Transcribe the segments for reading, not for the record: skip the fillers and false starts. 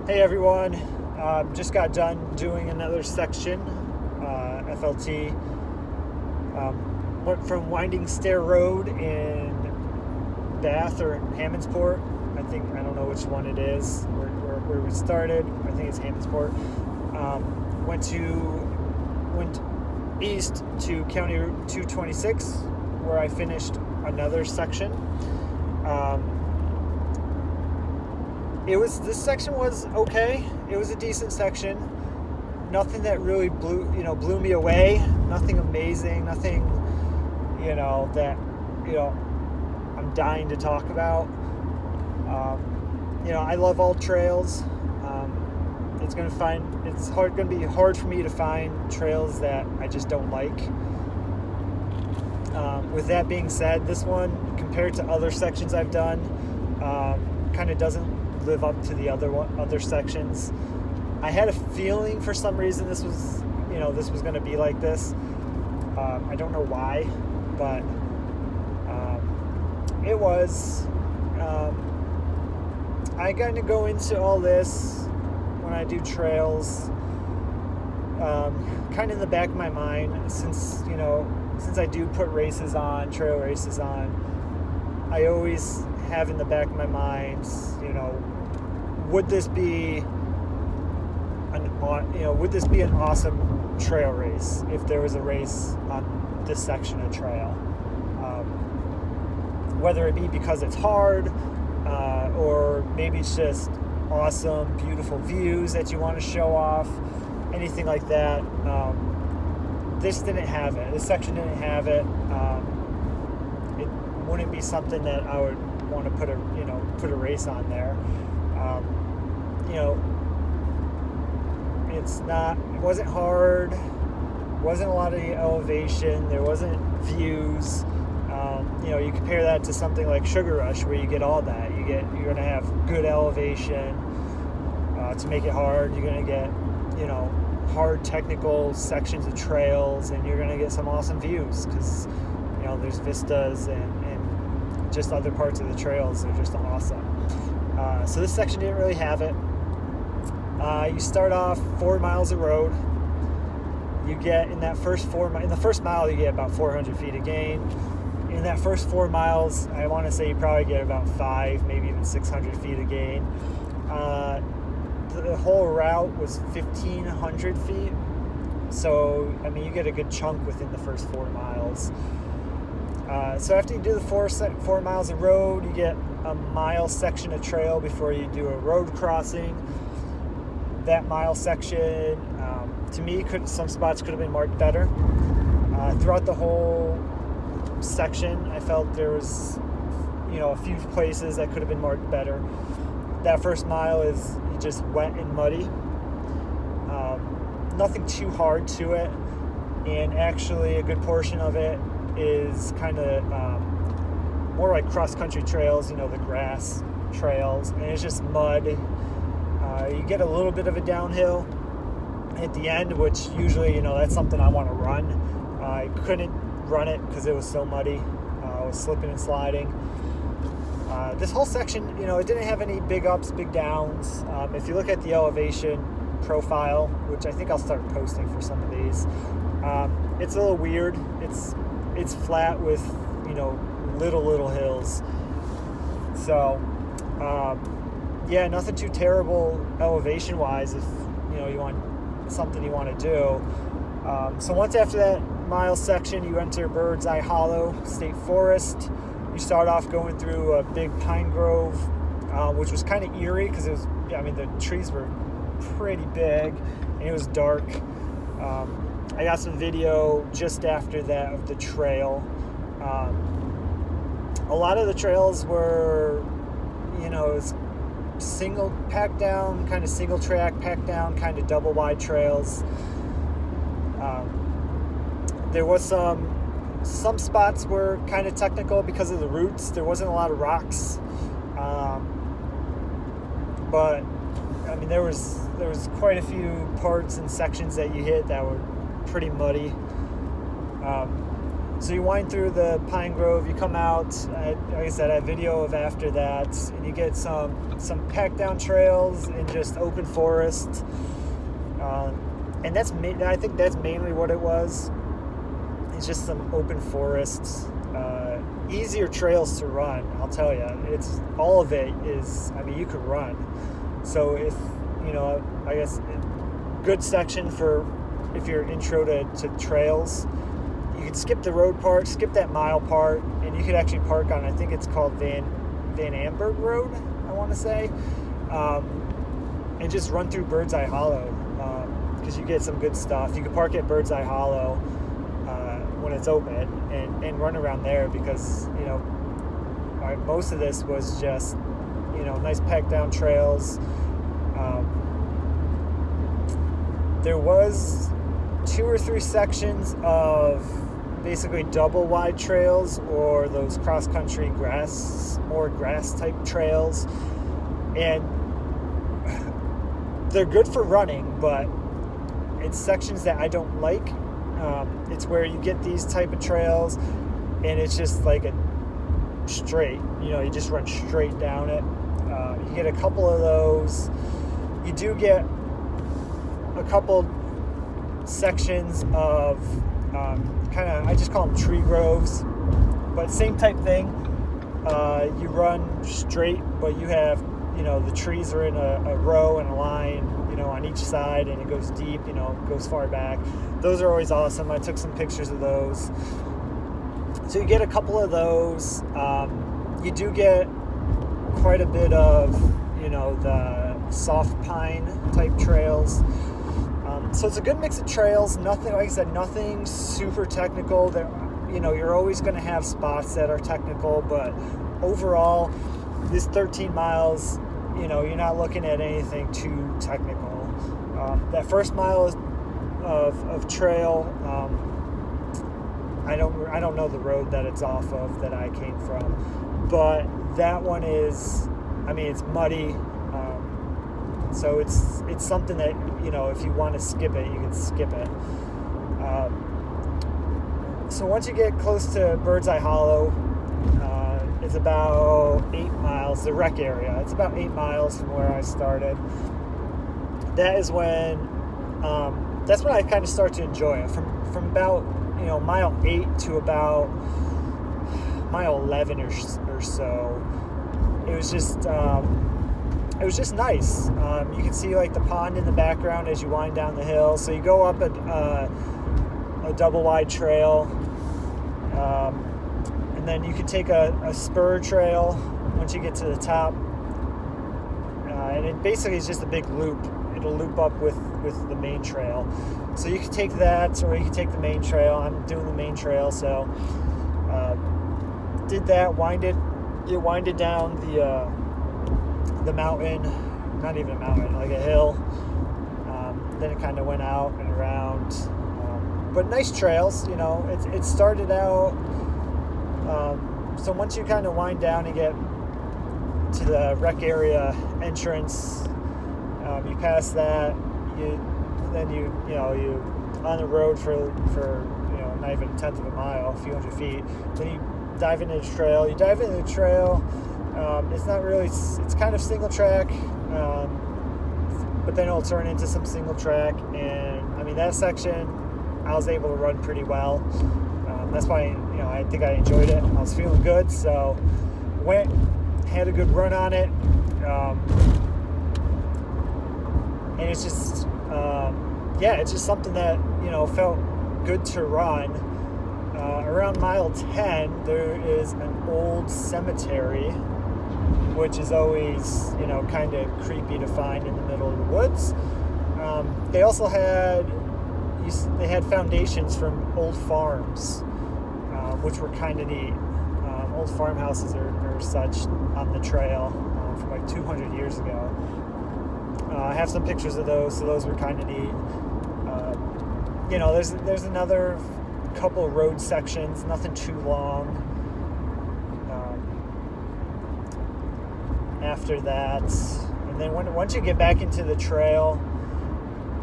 Hey everyone, just got done doing another section, FLT. Went from Winding Stair Rd in Bath or Hammondsport. I don't know which one it is, where we started. I think it's Hammondsport. Went east to County Route 226, where I finished another section. This section was okay. It was a decent section. Nothing that really blew me away. Nothing amazing. Nothing, that, I'm dying to talk about. I love all trails. It's going to be hard for me to find trails that I just don't like. With that being said, this one, compared to other sections I've done, kind of doesn't live up to the other sections. I had a feeling for some reason this was going to be like this. I don't know why, but it was. I kind of go into all this when I do trails, kind of in the back of my mind, since I do put trail races on, I always have in the back of my mind, would this be an awesome trail race if there was a race on this section of trail? Whether it be because it's hard, or maybe it's just awesome, beautiful views that you want to show off, anything like that. This didn't have it. This section didn't have it. It wouldn't be something that I would want to put a race on there. It wasn't hard, wasn't a lot of elevation, there wasn't views. You compare that to something like Sugar Rush, where you get all that. You're going to have good elevation. To make it hard, you're going to get, hard technical sections of trails, and you're going to get some awesome views, because, there's vistas and just other parts of the trails. They're just awesome. So this section didn't really have it. You start off 4 miles of road. You get in the first mile you get about 400 feet of gain. In that first 4 miles, I want to say you probably get about 5, maybe even 600 feet of gain. The whole route was 1,500 feet. So, you get a good chunk within the first 4 miles. So after you do the 4 miles of road, you get a mile section of trail before you do a road crossing. That mile section, to me, some spots could have been marked better. Throughout the whole section, I felt there was, a few places that could have been marked better. That first mile is just wet and muddy. Nothing too hard to it, and actually a good portion of it is kind of more like cross-country trails, the grass trails, and it's just mud. You get a little bit of a downhill at the end, which usually, that's something I want to run. I couldn't run it because it was so muddy. I was slipping and sliding. This whole section, it didn't have any big ups, big downs. If you look at the elevation profile, which I think I'll start posting for some of these, it's a little weird. It's flat with, little hills. So, nothing too terrible elevation-wise if, you want something you want to do. So once after that mile section, you enter Birdseye Hollow State Forest. You start off going through a big pine grove, which was kind of eerie because the trees were pretty big and it was dark. I got some video just after that of the trail. A lot of the trails were, single packed down, kind of single track packed down, kind of double wide trails. There was some spots were kind of technical because of the roots. There wasn't a lot of rocks, but there was quite a few parts and sections that you hit that were pretty muddy. So you wind through the pine grove, you come out, like I said, I have video of after that, and you get some packed down trails in just open forest. And I think that's mainly what it was. It's just some open forests, easier trails to run, I'll tell you. It's all of it is, I mean, you could run. So if, I guess, good section for if you're intro to trails. You could skip the road part, skip that mile part, and you could actually park on, I think it's called Van Amberg Road, I want to say, and just run through Birdseye Hollow, because you get some good stuff. You could park at Birdseye Hollow when it's open and run around there, because most of this was just nice packed down trails. There was 2 or 3 sections of basically double wide trails, or those cross country grass type trails, and they're good for running, but it's sections that I don't like. It's where you get these type of trails and it's just like a straight, you just run straight down it. You get a couple of those. You do get a couple sections of I just call them tree groves, but same type thing. You run straight, but you have, the trees are in a row and a line, on each side, and it goes deep, goes far back. Those are always awesome. I took some pictures of those. So you get a couple of those. You do get quite a bit of, the soft pine type trails. So it's a good mix of trails. Nothing, like I said, nothing super technical. That you're always going to have spots that are technical, but overall, this 13 miles, you're not looking at anything too technical. That first mile of trail, I don't know the road that it's off of that I came from, but that one is, it's muddy. So it's something that, if you want to skip it, you can skip it. So once you get close to Birdseye Hollow, it's about 8 miles, the rec area. It's about 8 miles from where I started. That is when, that's when I kind of start to enjoy it. From about, mile 8 to about mile 11 or so. It was just nice. You can see like the pond in the background as you wind down the hill. So you go up a double wide trail, and then you can take a spur trail once you get to the top, and it basically is just a big loop. It'll loop up with the main trail. So you can take that, or you can take the main trail. I'm doing the main trail, so did that. You winded down the mountain, not even a mountain, like a hill. Then it kind of went out and around, but nice trails. It started out. So once you kind of wind down and get to the rec area entrance, you pass that. You on the road for not even a tenth of a mile, a few hundred feet. Then you dive into the trail. It's not really, it's kind of single track, but then it'll turn into some single track, and that section I was able to run pretty well. That's why I think I enjoyed it. I was feeling good, so had a good run on it, and it's just it's just something that felt good to run. Around mile 10, there is an old cemetery, which is always, kind of creepy to find in the middle of the woods. They also had foundations from old farms, which were kind of neat. Old farmhouses or such on the trail from like 200 years ago. I have some pictures of those, so those were kind of neat. There's another couple road sections, nothing too long. After that, and then once you get back into the trail,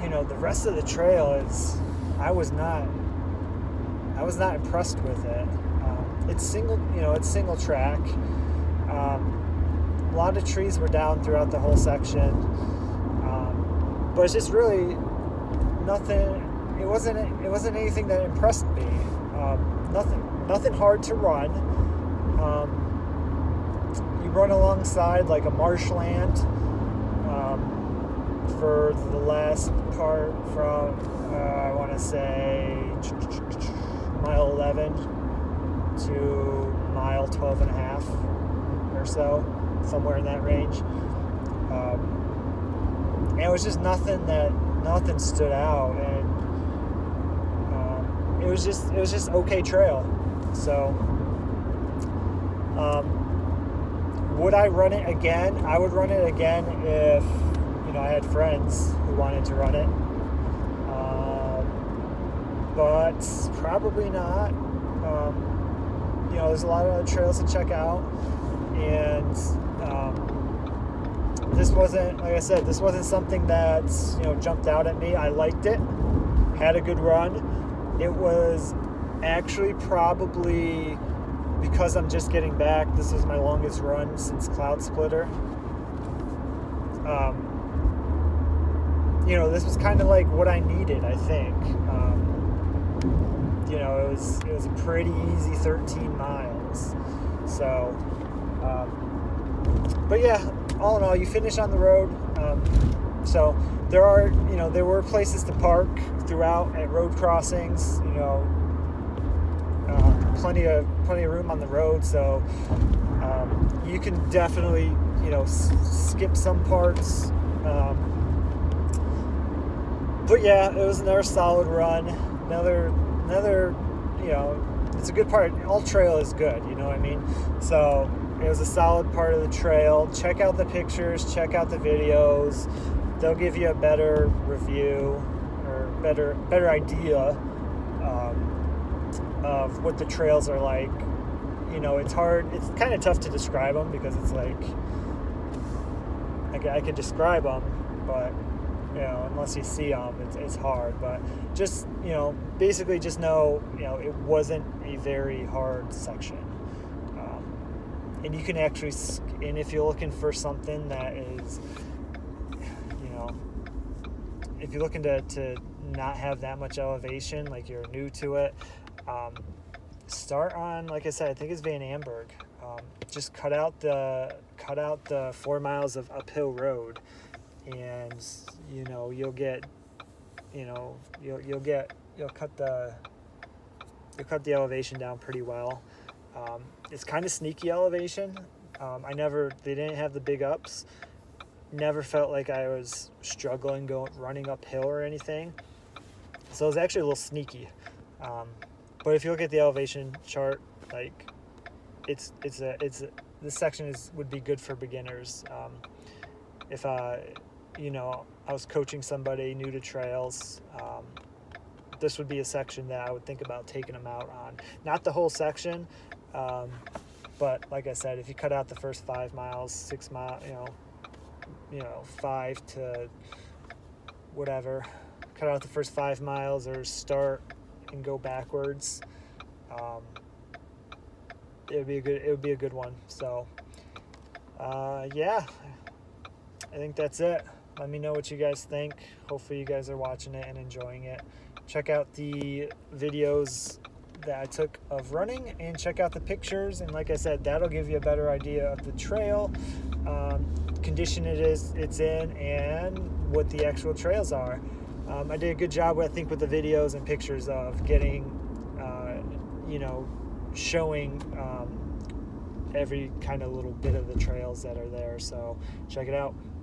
the rest of the trail is, I was not not impressed with it. It's single track. A lot of trees were down throughout the whole section, but it's just really nothing. It wasn't anything that impressed me. Nothing hard to run. You run alongside like a marshland for the last part from I want to say mile 11 to mile 12 and a half or so, somewhere in that range. And it was just nothing stood out, and it was just okay trail. So would I run it again? I would run it again if I had friends who wanted to run it, but probably not. There's a lot of other trails to check out, and this wasn't, like I said, this wasn't something that jumped out at me. I liked it, had a good run. It was actually probably, because I'm just getting back, this was my longest run since Cloud Splitter. This was kind of like what I needed, I think. It was a pretty easy 13 miles. So, but yeah, all in all, you finish on the road. So there were places to park throughout at road crossings. Plenty of room on the road. So you can definitely skip some parts. But yeah, it was another solid run. Another, it's a good part. All trail is good, you know what I mean? So it was a solid part of the trail. Check out the pictures, check out the videos. They'll give you a better review or better idea of what the trails are like. It's hard. It's kind of tough to describe them because it's like, I could describe them, but unless you see them, it's hard. But just, basically just know, it wasn't a very hard section. And you can actually, and if you're looking for something that is, if you're looking to not have that much elevation, like you're new to it, start on, like I said, I think it's Van Amberg. Just cut out the 4 miles of uphill road, and you'll cut the elevation down pretty well. It's kind of sneaky elevation. They didn't have the big ups. Never felt like I was struggling running uphill or anything. So it was actually a little sneaky. But if you look at the elevation chart, like this section would be good for beginners. If I was coaching somebody new to trails, this would be a section that I would think about taking them out on. Not the whole section, but like I said, if you cut out the first 5 miles, 6 miles, 5 to whatever, cut out the first 5 miles or start and go backwards, it would be a good one. So yeah, I think that's it. Let me know what you guys think. Hopefully you guys are watching it and enjoying it. Check out the videos that I took of running, and check out the pictures, and like I said, that'll give you a better idea of the trail, condition it's in, and what the actual trails are. I did a good job, I think, with the videos and pictures of getting, showing every kind of little bit of the trails that are there. So check it out.